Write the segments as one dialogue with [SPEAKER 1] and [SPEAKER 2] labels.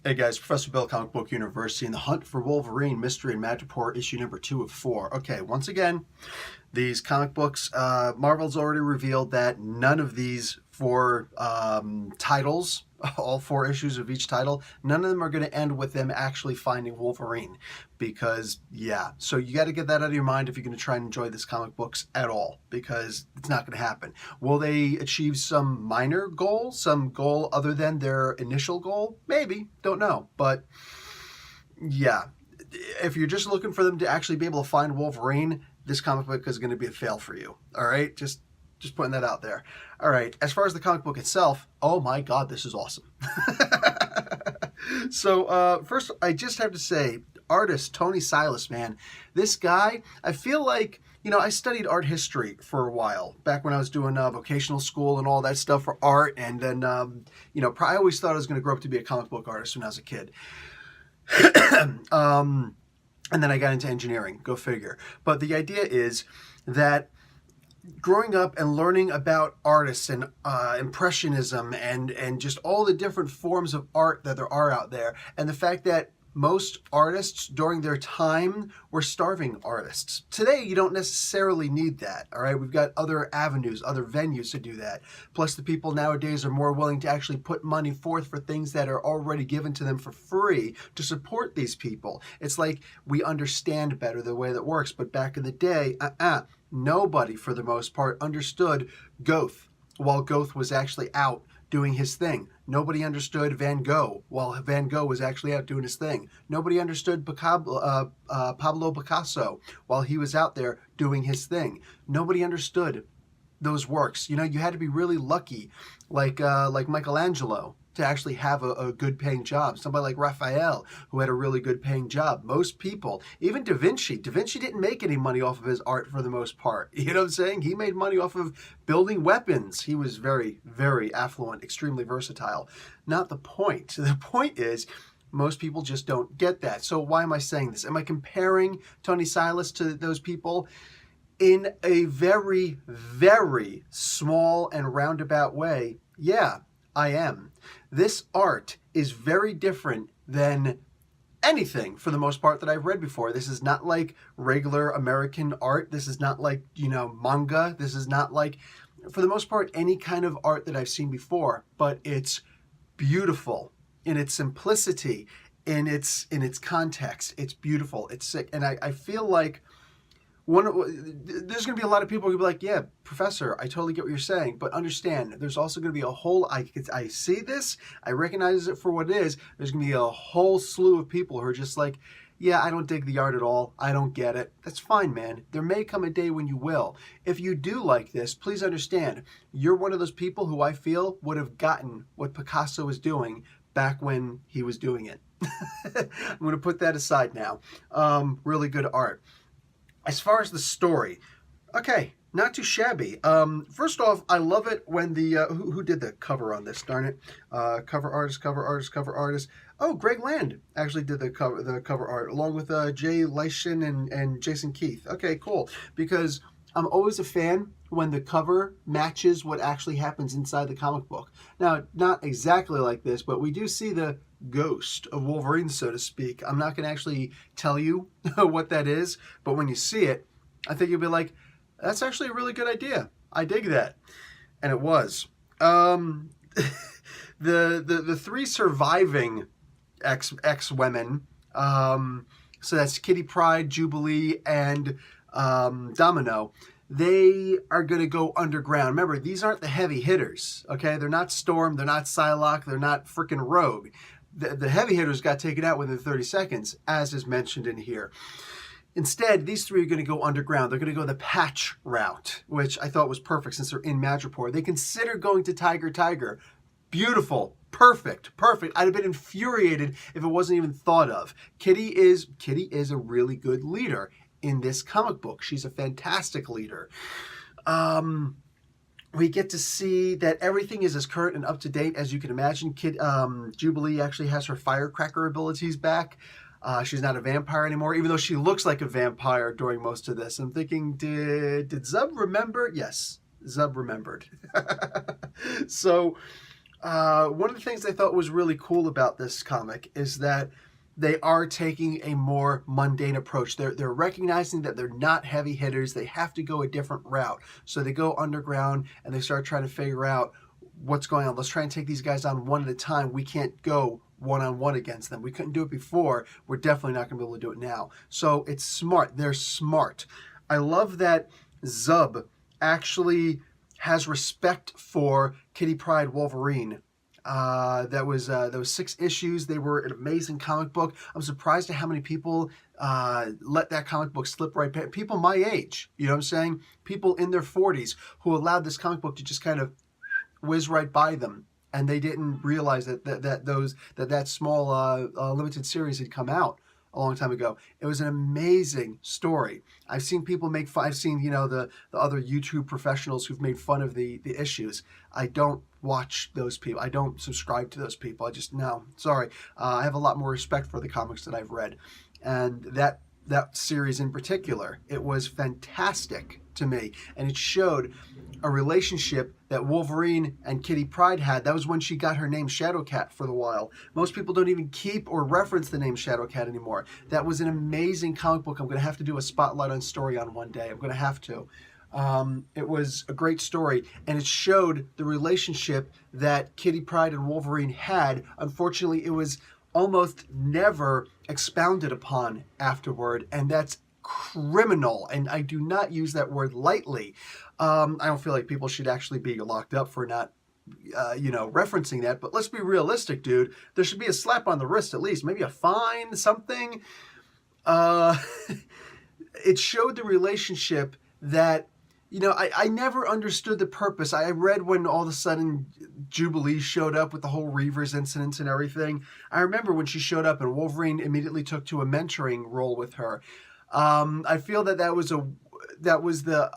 [SPEAKER 1] Hey guys, Professor Bill, Comic Book University, and the Hunt for Wolverine Mystery and Madripoor, issue number 2 of 4. Okay, once again, these comic books, Marvel's already revealed that none of these four titles, all 4 issues of each title, none of them are going to end with them actually finding Wolverine. Because, yeah, so you got to get that out of your mind if you're going to try and enjoy this comic books at all, because it's not going to happen. Will they achieve some minor goal, some goal other than their initial goal? Maybe, don't know. But, yeah, if you're just looking for them to actually be able to find Wolverine, this comic book is going to be a fail for you. All right, just putting that out there. All right, as far as the comic book itself, oh my God, this is awesome. So first, I just have to say, artist Tony Silas, man, this guy, I feel like, you know, I studied art history for a while back when I was doing vocational school and all that stuff for art, and then you know, I always thought I was going to grow up to be a comic book artist when I was a kid. And then I got into engineering, go figure. But the idea is that growing up and learning about artists and impressionism and just all the different forms of art that there are out there, and the fact that most artists during their time were starving artists. Today, you don't necessarily need that, all right? We've got other avenues, other venues to do that. Plus, the people nowadays are more willing to actually put money forth for things that are already given to them for free to support these people. It's like we understand better the way that works, but back in the day, nobody, for the most part, understood Goethe while Goethe was actually out doing his thing. Nobody understood Van Gogh while Van Gogh was actually out doing his thing. Nobody understood Pablo Picasso while he was out there doing his thing. Nobody understood those works. You know, you had to be really lucky, like Michelangelo, to actually have a good paying job. Somebody like Raphael, who had a really good paying job. Most people, even Da Vinci didn't make any money off of his art for the most part. You know what I'm saying? He made money off of building weapons. He was very, very affluent, extremely versatile. Not the point. The point is, most people just don't get that. So why am I saying this? Am I comparing Tony Silas to those people? In a very, very small and roundabout way, yeah, I am. This art is very different than anything, for the most part, that I've read before. This is not like regular American art. This is not like, you know, manga. This is not like, for the most part, any kind of art that I've seen before. But it's beautiful in its simplicity, in its context. It's beautiful. It's sick. And I feel like there's going to be a lot of people who will be like, yeah, Professor, I totally get what you're saying, but understand, there's also going to be a whole, I see this, I recognize it for what it is, there's going to be a whole slew of people who are just like, yeah, I don't dig the art at all, I don't get it. That's fine, man. There may come a day when you will. If you do like this, please understand, you're one of those people who I feel would have gotten what Picasso was doing back when he was doing it. I'm going to put that aside now. Really good art. As far as the story, okay, not too shabby. First off, I love it when the who did the cover on this? Darn it, cover artist. Oh, Greg Land actually did the cover art along with Jay Leishin and Jason Keith. Okay, cool. Because I'm always a fan when the cover matches what actually happens inside the comic book. Now, not exactly like this, but we do see the ghost of Wolverine, so to speak. I'm not going to actually tell you what that is, but when you see it, I think you'll be like, that's actually a really good idea. I dig that. And it was. The 3 surviving ex-women, so that's Kitty Pryde, Jubilee, and Domino, they are going to go underground. Remember, these aren't the heavy hitters, okay? They're not Storm, they're not Psylocke, they're not freaking Rogue. The heavy hitters got taken out within 30 seconds, as is mentioned in here. Instead, these 3 are going to go underground. They're going to go the patch route, which I thought was perfect since they're in Madripoor. They consider going to Tiger. Beautiful. Perfect. I'd have been infuriated if it wasn't even thought of. Kitty is a really good leader in this comic book. She's a fantastic leader. We get to see that everything is as current and up to date as you can imagine. Jubilee actually has her firecracker abilities back. She's not a vampire anymore, even though she looks like a vampire during most of this. I'm thinking, did Zub remember? Yes, Zub remembered. So One of the things I thought was really cool about this comic is that they are taking a more mundane approach. They're recognizing that they're not heavy hitters. They have to go a different route. So they go underground and they start trying to figure out what's going on. Let's try and take these guys on one at a time. We can't go one-on-one against them. We couldn't do it before. We're definitely not going to be able to do it now. So it's smart. They're smart. I love that Zub actually has respect for Kitty Pryde Wolverine. That was 6 issues. They were an amazing comic book. I'm surprised at how many people let that comic book slip right past. People my age, you know what I'm saying? People in their 40s who allowed this comic book to just kind of whiz right by them, and they didn't realize that small limited series had come out a long time ago. It was an amazing story. I've seen people make fun. I've seen, the other YouTube professionals who've made fun of the issues. I don't watch those people. I don't subscribe to those people. No, sorry. I have a lot more respect for the comics that I've read, and that series in particular, it was fantastic to me, and it showed a relationship that Wolverine and Kitty Pryde had. That was when she got her name Shadowcat for the while. Most people don't even keep or reference the name Shadowcat anymore. That was an amazing comic book. I'm going to have to do a spotlight on story on one day. I'm going to have to. It was a great story, and it showed the relationship that Kitty Pryde and Wolverine had. Unfortunately, it was almost never expounded upon afterward, and that's criminal, and I do not use that word lightly. I don't feel like people should actually be locked up for not referencing that, but let's be realistic, dude. There should be a slap on the wrist at least, maybe a fine, something. It showed the relationship that, I never understood the purpose. I read when all of a sudden Jubilee showed up with the whole Reavers incidents and everything. I remember when she showed up and Wolverine immediately took to a mentoring role with her. I feel that was the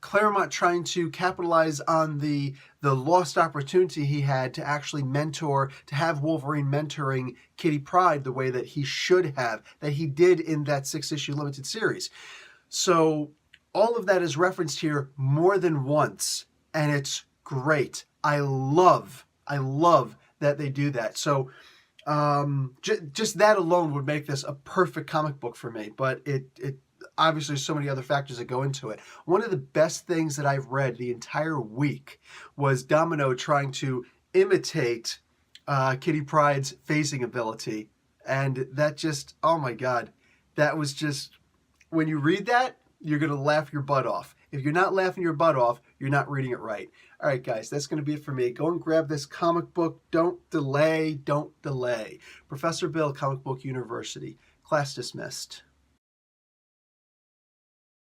[SPEAKER 1] Claremont trying to capitalize on the lost opportunity he had to actually to have Wolverine mentoring Kitty Pryde the way that he should have, that he did in that 6-issue limited series. So all of that is referenced here more than once, and it's great. I love that they do that. So just that alone would make this a perfect comic book for me, but it obviously there's so many other factors that go into it. One of the best things that I've read the entire week was Domino trying to imitate Kitty Pryde's phasing ability, and that just, oh my god, that was just, when you read that, you're going to laugh your butt off. If you're not laughing your butt off, you're not reading it right. All right, guys, that's going to be it for me. Go and grab this comic book. Don't delay. Don't delay. Professor Bill, Comic Book University. Class dismissed.